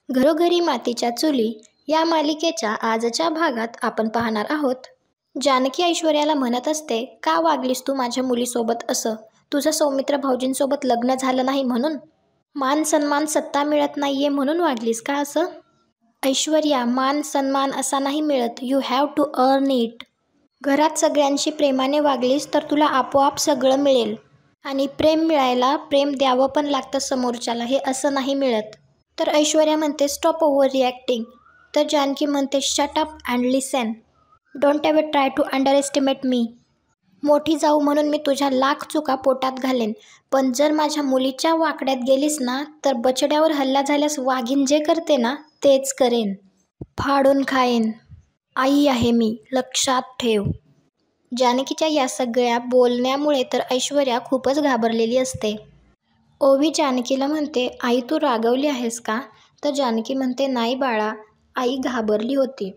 घरोघरी मातीच्या चुली या मालिकेच्या आजच्या भागात आपण पाहणार आहोत. जानकी ऐश्वर्याला म्हणत असते, का वागलीस तू माझ्या मुलीसोबत असं? तुझं सौमित्र भाऊजींसोबत लग्न झालं नाही म्हणून? मान सन्मान सत्ता मिळत नाहीये म्हणून वागलीस का असं? ऐश्वर्या, मान सन्मान असा नाही मिळत, you have to earn it. घरात सगळ्यांशी प्रेमाने वागलीस तर तुला आपोआप सगळं मिळेल. आणि प्रेम मिळायला प्रेम द्यावं पण लागतं समोरच्याला, हे असं नाही मिळत. तर ऐश्वर्या म्हणते स्टॉप ओव्हर रिॲक्टिंग. तर जानकी म्हणते shut up and listen. Don't ever try to underestimate me. मोठी जाऊ म्हणून मी तुझ्या लाख चुका पोटात घालेन, पण जर माझ्या मुलीच्या वाकड्यात गेलीस ना तर बछड्यावर हल्ला झाल्यास वाघीण जे करते ना तेच करेन. फाडून खाईन. आई आहे मी, लक्षात ठेव. जानकीच्या या सगळ्या बोलण्यामुळे तर ऐश्वर्या खूपच घाबरलेली असते. ओवी जानकीला म्हणते, आई तू रागवली आहेस का? तर जानकी म्हणते, नाही बाळा, आई घाबरली होती.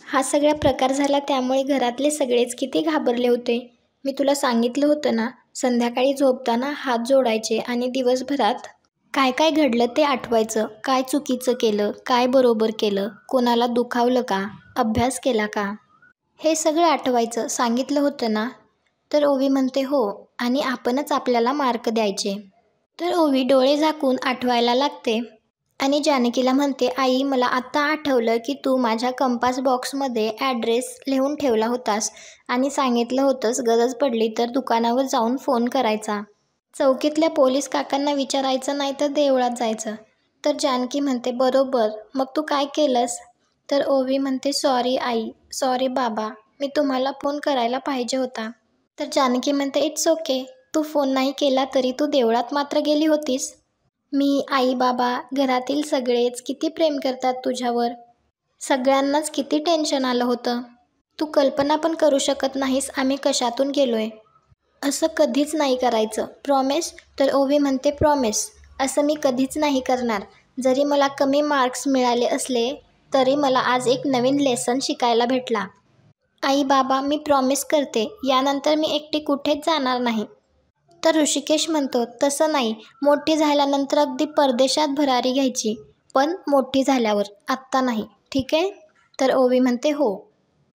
हा सगळा प्रकार झाला त्यामुळे घरातले सगळेच किती घाबरले होते. मी तुला सांगितलं होतं ना, संध्याकाळी झोपताना हात जोडायचे आणि दिवसभरात काय काय घडलं ते आठवायचं. काय चुकीचं केलं, काय बरोबर केलं, कोणाला दुखावलं का, अभ्यास केला का, हे सगळं आठवायचं सांगितलं होतं ना? तर ओवी म्हणते हो, आणि आपणच आपल्याला मार्क द्यायचे. तर ओवी डोळे झाकून आठवायला लागते आणि जानकीला म्हणते, आई मला आत्ता आठवलं की तू माझ्या कंपास बॉक्समध्ये ॲड्रेस लिहून ठेवला होतास आणि सांगितलं होतंस गरज पडली तर दुकानावर जाऊन फोन करायचा. चौकीतल्या पोलीस काकांना विचारायचं नाही तर देवळात जायचं. तर जानकी म्हणते बरोबर, मग तू काय केलंस? तर ओवी म्हणते सॉरी आई, सॉरी बाबा, मी तुम्हाला फोन करायला पाहिजे होता. तर जानकी म्हणते इट्स ओके, तू फोन नाही केला तरी तू देवळात मात्र गेली होतीस. मी, आई बाबा, घरातील सगळेच किती प्रेम करतात तुझ्यावर. सगळ्यांनाच किती टेन्शन आलं होतं. तू कल्पना पण करू शकत नाहीस आम्ही कशातून गेलोय. असं कधीच नाही करायचं, प्रॉमिस? तर ओवी म्हणते प्रॉमिस, असं मी कधीच नाही करणार. जरी मला कमी मार्क्स मिळाले असले तरी मला आज एक नवीन लेसन शिकायला भेटला. आई बाबा, मी प्रॉमिस करते, यानंतर मी एकटी कुठेच जाणार नाही. तर ऋषिकेश म्हणतो तसं नाही, मोठी झाल्यानंतर अगदी परदेशात भरारी घ्यायची, पण मोठी झाल्यावर, आत्ता नाही, ठीक आहे? तर ओवी म्हणते हो.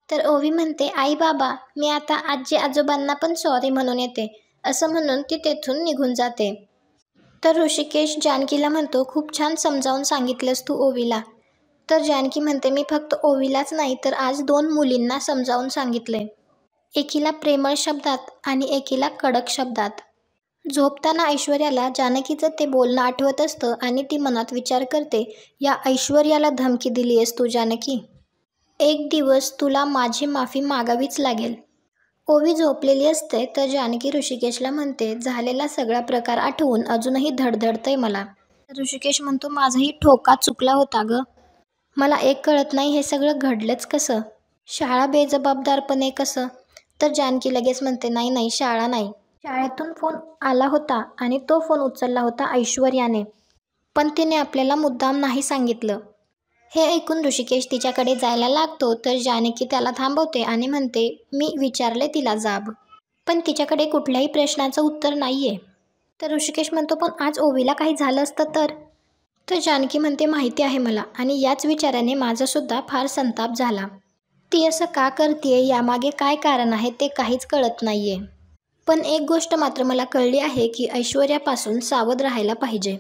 तर ओवी म्हणते आई बाबा, मी आता आजी आजोबांना पण सॉरी म्हणून येते, असं म्हणून ती तेथून निघून जाते. तर ऋषिकेश जानकीला म्हणतो खूप छान समजावून सांगितलंस तू ओवीला. तर जानकी म्हणते मी फक्त ओवीलाच नाही तर आज 2 मुलींना समजावून सांगितलंय, एकीला प्रेमळ शब्दात आणि एकीला कडक शब्दात. झोपताना ऐश्वर्याला जानकीचं ते बोलणं आठवत असतं आणि ती मनात विचार करते, या ऐश्वर्याला धमकी दिली आहेस तू जानकी, एक दिवस तुला माझी माफी मागावीच लागेल. ओवी झोपलेली असते तर जानकी ऋषिकेशला म्हणते झालेला सगळा प्रकार आठवून अजूनही धडधडतंय मला. ऋषिकेश म्हणतो माझाही ठोका चुकला होता ग, मला एक कळत नाही हे सगळं घडलंच कसं, शाळा बेजबाबदारपणे कसं? तर जानकी लगेच म्हणते नाही नाही, शाळा नाही, शाळेतून फोन आला होता आणि तो फोन उचलला होता ऐश्वर्याने, पण तिने आपल्याला मुद्दाम नाही सांगितलं. हे ऐकून ऋषिकेश तिच्याकडे जायला लागतो तर जानकी त्याला थांबवते आणि म्हणते मी विचारले तिला जाब, पण तिच्याकडे कुठल्याही प्रश्नाचं उत्तर नाहीये. तर ऋषिकेश म्हणतो पण आज ओवीला काही झालं असतं तर? तर जानकी म्हणते माहिती आहे मला, आणि याच विचाराने माझासुद्धा फार संताप झाला. ती असं का करतेय यामागे काय कारण आहे ते काहीच कळत नाहीये. पण एक गोष्ट मात्र मला कळली आहे की ऐश्वर्यापासून सावध राहायला पाहिजे.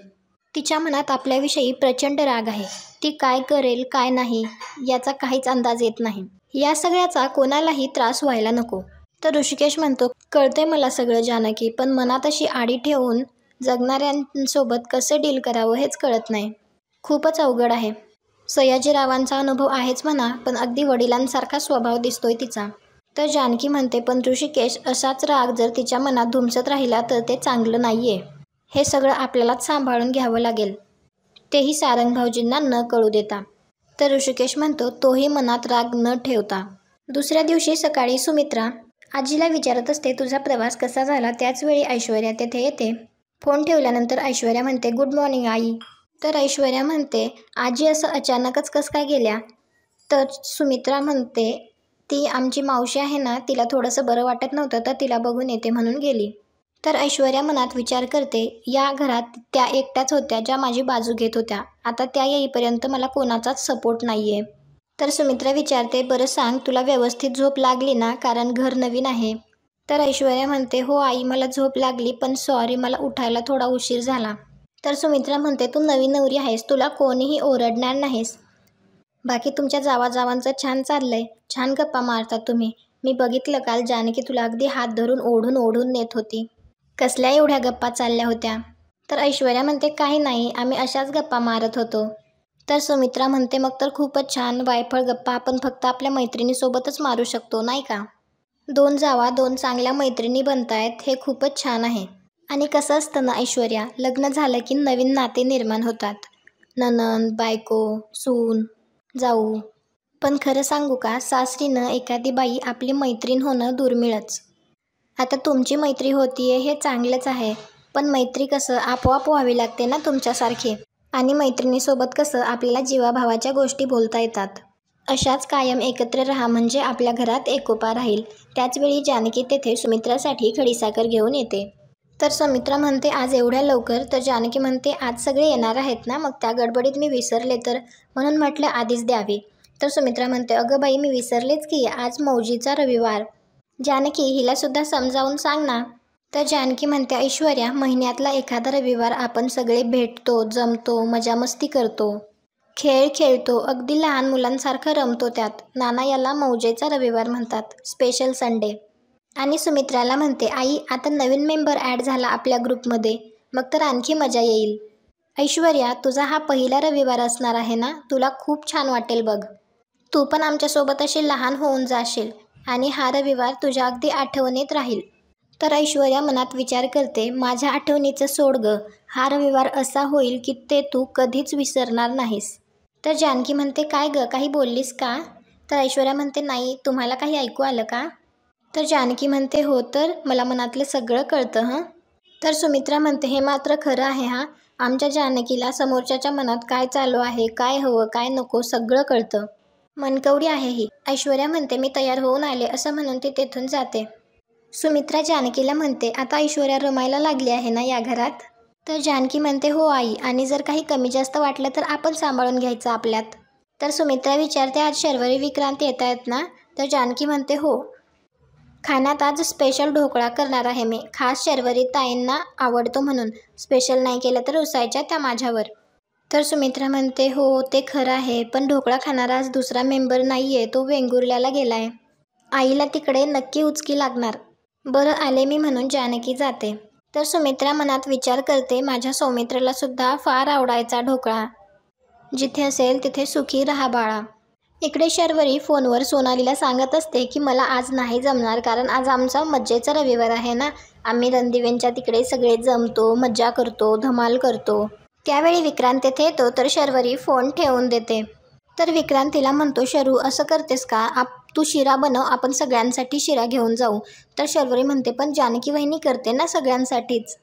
तिच्या मनात आपल्याविषयी प्रचंड राग आहे. ती काय करेल काय नाही याचा काहीच अंदाज येत नाही. या सगळ्याचा कोणालाही त्रास व्हायला नको. तर ऋषिकेश म्हणतो कळतंय मला सगळं जानकी, पण मनात अशी आडी ठेवून जगणाऱ्यांसोबत कसं डील करावं हेच कळत नाही. खूपच अवघड आहे. सयाजीरावांचा अनुभव आहेच म्हणा, पण अगदी वडिलांसारखा स्वभाव दिसतोय तिचा. तर जानकी म्हणते पण ऋषिकेश, असाच राग जर तिच्या मनात धुमसत राहिला तर ते चांगलं नाहीये. हे सगळं आपल्यालाच सांभाळून घ्यावं लागेल, तेही सारंग भाऊजींना न कळू देता. तर ऋषिकेश म्हणतो तोही मनात राग न ठेवता. दुसऱ्या दिवशी सकाळी सुमित्रा आजीला विचारत असते तुझा प्रवास कसा झाला. त्याचवेळी ऐश्वर्या तेथे येते. फोन ठेवल्यानंतर ऐश्वर्या म्हणते गुड मॉर्निंग आई. तर ऐश्वर्या म्हणते आजी असं अचानकच कसं काय गेल्या? तर सुमित्रा म्हणते ती आमची मावशी आहे ना, तिला थोडंसं बरं वाटत नव्हतं तर तिला बघून येते म्हणून गेली. तर ऐश्वर्या मनात विचार करते, या घरात त्या एकट्याच होत्या ज्या माझी बाजू घेत होत्या. आता त्या येईपर्यंत मला कोणाचाच सपोर्ट नाही आहे. तर सुमित्रा विचारते, बरं सांग, तुला व्यवस्थित झोप लागली ना, कारण घर नवीन आहे. तर ऐश्वर्या म्हणते, हो आई, मला झोप लागली, पण सॉरी, मला उठायला थोडा उशीर झाला. तर सुमित्रा म्हणते, तू नवीन नवरी आहेस, तुला कोणीही ओरडणार नाहीस. बाकी तुमच्या जावाजावांचं छान चाललंय, छान गप्पा मारतात तुम्ही. मी बघितलं काल जानकी तुला अगदी हात धरून ओढून ओढून नेत होती. कसल्या एवढ्या गप्पा चालल्या होत्या? तर ऐश्वर्या म्हणते, काही नाही, आम्ही अशाच गप्पा मारत होतो. तर सुमित्रा म्हणते, मग तर खूपच छान. वायफळ गप्पा आपण फक्त आपल्या मैत्रिणीसोबतच मारू शकतो, नाही का? दोन जावा दोन चांगल्या मैत्रिणी बनतायत, हे खूपच छान आहे. आणि कसं असतं ना ऐश्वर्या, लग्न झालं की नवीन नाते निर्माण होतात. नणंद, बायको, सून, जाऊ. पण खरं सांगू का, सासरीनं एखादी बाई आपली मैत्रीण होणं दुर्मिळच. आता तुमची मैत्री होतीये हे चांगलंच आहे, पण मैत्री कसं आपोआप व्हावी लागते ना तुमच्यासारखी. आणि मैत्रिणीसोबत कसं आपल्याला जीवाभावाच्या गोष्टी बोलता येतात. अशाच कायम एकत्र राहा, म्हणजे आपल्या घरात एकोपा राहील. त्याचवेळी जानकी तेथे सुमित्रासाठी खडीसाखर घेऊन येते. तर सुमित्रा म्हणते, आज एवढ्या लवकर? तर जानकी म्हणते, आज सगळे येणार आहेत ना, मग त्या गडबडीत मी विसरले तर, म्हणून म्हटलं आधीच द्यावी. तर सुमित्रा म्हणते, अगं बाई, मी विसरलेच की, आज मौजीचा रविवार. जानकी, हिला सुद्धा समजावून सांग ना. तर जानकी म्हणते, ऐश्वर्या, महिन्यातला एखादा रविवार आपण सगळे भेटतो, जमतो, मजामस्ती करतो, खेळ खेळतो, अगदी लहान मुलांसारखं रमतो त्यात. नाना याला मौजेचा रविवार म्हणतात, स्पेशल संडे. आणि सुमित्राला म्हणते, आई, आता नवीन मेंबर ॲड झाला आपल्या ग्रुपमध्ये, मग तर आणखी मजा येईल. ऐश्वर्या, तुझा हा पहिला रविवार असणार आहे ना, तुला खूप छान वाटेल बघ. तू पण आमच्यासोबत अशी लहान होऊन जाशील आणि हा रविवार तुझ्या अगदी आठवणीत राहील. तर ऐश्वर्या मनात विचार करते, माझ्या आठवणीचं सोड गं, हा रविवार असा होईल की ते तू कधीच विसरणार नाहीस. तर जानकी म्हणते, काय गं, काही बोललीस का? तर ऐश्वर्या म्हणते, नाही, तुम्हाला काही ऐकू आलं का? तर जानकी म्हणते, हो, तर मला मनातलं सगळं कळतं हं. तर सुमित्रा म्हणते, हे मात्र खरं आहे हां, आमच्या जानकीला समोरच्याच्या मनात काय चालू आहे, काय हवं काय नको सगळं कळतं. मनकवडी आहे ही. ऐश्वर्या म्हणते, मी तयार होऊन आले, असं म्हणून ती तेथून जाते. सुमित्रा जानकीला म्हणते, आता ऐश्वर्या रमायला लागली आहे ना या घरात? तर जानकी म्हणते, हो आई, आणि जर काही कमी जास्त वाटलं तर आपण सांभाळून घ्यायचं आपल्यात. तर सुमित्रा विचारते, आज शर्वरी विक्रांत येत आहेत ना? तर जानकी म्हणते, हो. खाण्यात आज स्पेशल ढोकळा करणार आहे मी, खास शर्वरी ताईंना आवडतो म्हणून. स्पेशल नाही केलं तर रुसायच्या त्या माझ्यावर. तर सुमित्रा म्हणते, हो, ते खरं आहे, पण ढोकळा खाणारा आज दुसरा मेंबर नाही आहे, तो वेंगुर्ल्याला गेलाय. आईला तिकडे नक्की उचकी लागणार. बरं, आले मी, म्हणून जानकी जाते. तर सुमित्रा मनात विचार करते, माझ्या सौमित्राला सुद्धा फार आवडायचा ढोकळा. जिथे असेल तिथे सुखी राहा बाळा. इकडे शर्वरी फोनवर सोनालीला सांगत असते की मला आज नाही जमणार, कारण आज आमचा मज्जेचा रविवार आहे ना, आम्ही रणदिवेंच्या तिकडे सगळे जमतो, मज्जा करतो, धमाल करतो. त्यावेळी विक्रांत तेथे येतो, तर शर्वरी फोन ठेवून देते. तर विक्रांत तिला म्हणतो, शरू, असं करतेस का? तू शिरा बनव, आपण सगळ्यांसाठी शिरा घेऊन जाऊ. तर शर्वरी म्हणते, पण जानकी वहिनी करते ना सगळ्यांसाठीच.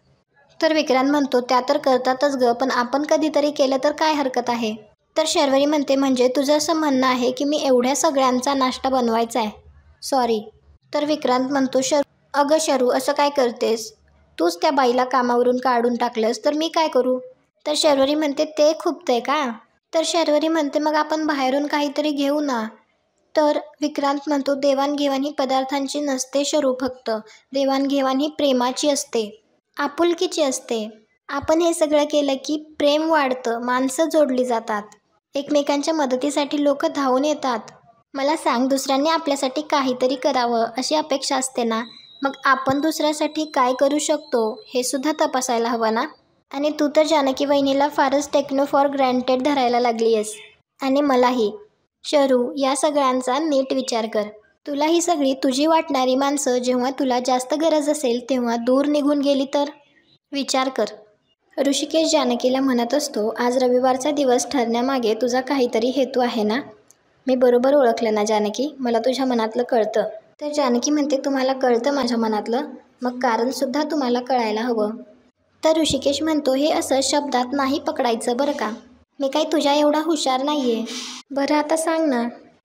तर विक्रांत म्हणतो, त्या तर करतातच गं, पण आपण कधीतरी केलं तर काय हरकत आहे? तर शर्वरी म्हणते, म्हणजे तुझं असं म्हणणं आहे की मी एवढ्या सगळ्यांचा नाश्ता बनवायचा आहे? सॉरी. तर विक्रांत म्हणतो, अगं शरू, असं काय करतेस? तूच त्या बाईला कामावरून काढून टाकलंस, तर मी काय करू? तर शर्वरी म्हणते, ते खुपतंय का? तर शर्वरी म्हणते, मग आपण बाहेरून काहीतरी घेऊ ना. तर विक्रांत म्हणतो, देवाणघेवाण ही पदार्थांची नसते शरू, फक्त देवाणघेवाण ही प्रेमाची असते, आपुलकीची असते. आपण हे सगळं केलं की प्रेम वाढतं, माणसं जोडली जातात, एकमेकांच्या मदतीसाठी लोक धावून येतात. मला सांग, दुसऱ्यांनी आपल्यासाठी काहीतरी करावं अशी अपेक्षा असते ना, मग आपण दुसऱ्यासाठी काय करू शकतो हे सुद्धा तपासायला हवं ना. आणि तू तर जानकी वहिनीला फारच टेक्नो फॉर ग्रँटेड धरायला लागली आहेस, आणि मलाही. शरू, या सगळ्यांचा नीट विचार कर. तुला ही सगळी तुझी वाटणारी माणसं जेव्हा तुला जास्त गरज असेल तेव्हा दूर निघून गेली तर? विचार कर. ऋषिकेश जानकीला म्हणत असतो, आज रविवारचा दिवस ठरण्यामागे तुझा काहीतरी हेतू आहे ना? मी बरोबर ओळखलं ना जानकी, मला तुझ्या मनातलं कळतं. तर जानकी म्हणते, तुम्हाला कळतं माझ्या मनातलं, मग कारणसुद्धा तुम्हाला कळायला हवं. तर ऋषिकेश म्हणतो, हे असं शब्दात नाही पकडायचं बरं का, मी काही तुझ्या एवढा हुशार नाही आहे. बरं, आता सांग ना.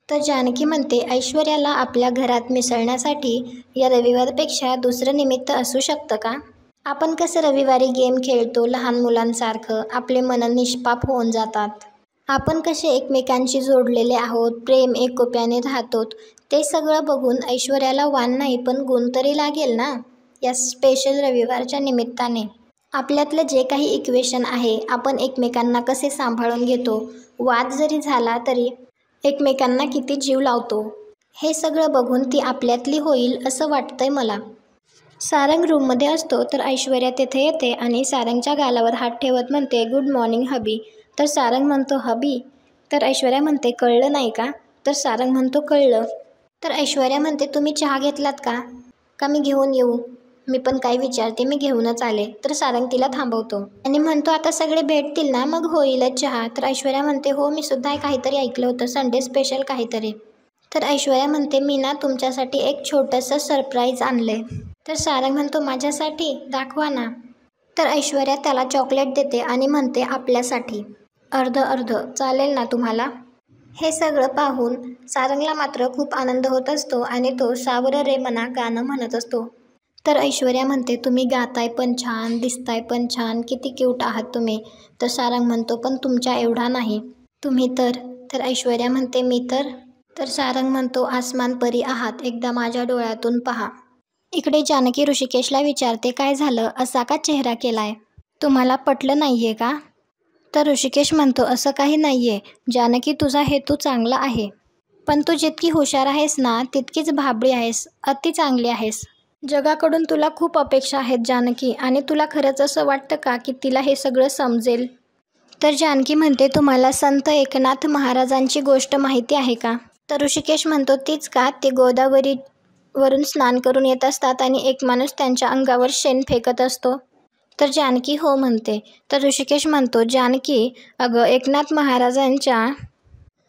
तर जानकी म्हणते, ऐश्वर्याला आपल्या घरात मिसळण्यासाठी या रविवारपेक्षा दुसरं निमित्त असू शकतं का? आपण कसं रविवारी गेम खेळतो लहान मुलांसारखं, आपले मन निष्पाप होऊन जातात. आपण कसे एकमेकांशी जोडलेले आहोत, प्रेम एकोप्याने राहतो. ते सगळं बघून ऐश्वर्याला वाण नाही पण गुण तरी लागेल ना या स्पेशल रविवारच्या निमित्ताने. आपल्यातलं जे काही इक्वेशन आहे, आपण एकमेकांना कसे सांभाळून घेतो, वाद जरी झाला तरी एकमेकांना किती जीव लावतो, हे सगळं बघून ती आपल्यातली होईल असं वाटतंय मला. सारंग रूममध्ये असतो तर ऐश्वर्या तिथे येते आणि सारंगच्या गालावर हात ठेवत म्हणते, गुड मॉर्निंग हबी. तर सारंग म्हणतो, हबी? तर ऐश्वर्या म्हणते, कळलं नाही का? तर सारंग म्हणतो, कळलं. तर ऐश्वर्या म्हणते, तुम्ही चहा घेतलात का? का मी घेऊन येऊ? मी पण काय विचारते, मी घेऊनच आले. तर सारंग तिला थांबवतो आणि म्हणतो, आता सगळे भेटतील ना, मग होईलच चहा. तर ऐश्वर्या म्हणते, हो मी सुद्धा काहीतरी ऐकलं होतं, संडे स्पेशल काहीतरी. तर ऐश्वर्या म्हणते, मी ना तुमच्यासाठी एक छोटंसं सरप्राईज आणलंय. तर सारंग म्हणतो, माझ्यासाठी? दाखवा ना. तर ऐश्वर्या त्याला चॉकलेट देते आणि म्हणते, आपल्यासाठी. अर्ध अर्ध चालेल ना तुम्हाला? हे सगळं पाहून सारंगला मात्र खूप आनंद होत असतो आणि तो सावरं रे मना गाणं म्हणत असतो. तर ऐश्वर्या म्हणते, तुम्ही गाताय पण छान, दिसताय पण छान, किती क्यूट आहात तुम्ही. तर सारंग म्हणतो, पण तुमच्या एवढा नाही. तुम्ही तर ऐश्वर्या म्हणते, मी तर सारंग म्हणतो, आसमान परी आहात, एकदा माझ्या डोळ्यातून पहा. इकडे जानकी ऋषिकेशला विचारते, काय झालं, असा का चेहरा केलाय? तुम्हाला पटलं नाहीये का? तर ऋषिकेश म्हणतो, असं काही नाहीये जानकी, तुझा हेतू चांगला आहे, पण तू जितकी हुशार आहेस ना तितकीच भाबडी आहेस, अति चांगली आहेस. जगाकडून तुला खूप अपेक्षा आहेत जानकी, आणि तुला खरंच असं वाटतं का की तिला हे सगळं समजेल? तर जानकी म्हणते, तुम्हाला संत एकनाथ महाराजांची गोष्ट माहिती आहे का? तर ऋषिकेश म्हणतो, तीच का, ते गोदावरीवरून स्नान करून येत असतात आणि एक माणूस त्यांच्या अंगावर शेण फेकत असतो? तर जानकी हो म्हणते. तर ऋषिकेश म्हणतो, जानकी, अगं एकनाथ महाराजांच्या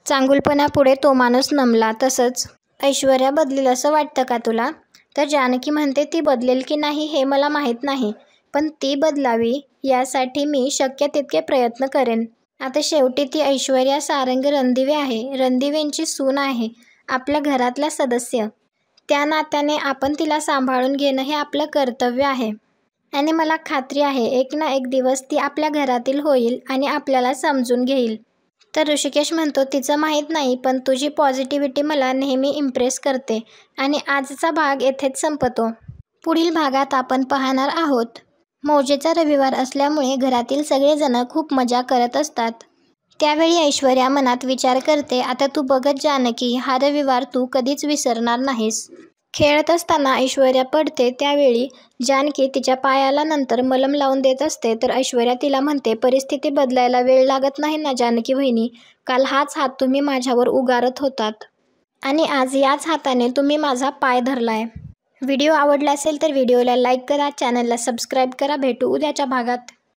चांगुलपणापुढे तो माणूस नमला, तसंच ऐश्वर्या बदलेल असं वाटतं का तुला? तर जानकी म्हणते, ती बदलेल की नाही हे मला माहीत नाही, पण ती बदलावी यासाठी मी शक्य तितके प्रयत्न करेन. आता शेवटी ती ऐश्वर्या सारंग रणदिवे आहे, रणदिवेंची सून आहे, आपल्या घरातला सदस्य. त्या नात्याने आपण तिला सांभाळून घेणं हे आपलं कर्तव्य आहे. आणि मला खात्री आहे, एक ना एक दिवस ती आपल्या घरातील होईल आणि आपल्याला समजून घेईल. तर ऋषिकेश म्हणतो, तिचं माहीत नाही, पण तुझी पॉझिटिव्हिटी मला नेहमी इम्प्रेस करते. आणि आजचा भाग येथेच संपतो. पुढील भागात आपण पाहणार आहोत, मौजेचा रविवार असल्यामुळे घरातील सगळेजण खूप मजा करत असतात. त्यावेळी ऐश्वर्या मनात विचार करते, आता तू बघत जानकी, हा रविवार तू कधीच विसरणार नाहीस. खेळत असताना ऐश्वर्या पडते, त्यावेळी जानकी तिच्या पायाला नंतर मलम लावून देत असते. तर ऐश्वर्या तिला म्हणते, परिस्थिती बदलायला वेळ लागत नाही ना जानकी वहिनी, काल हाच हात तुम्ही माझ्यावर उगारत होतात आणि आज याच हाताने तुम्ही माझा पाय धरलाय. व्हिडिओ आवडला असेल तर व्हिडिओला लाईक करा, चॅनलला सबस्क्राईब करा. भेटू उद्याच्या भागात.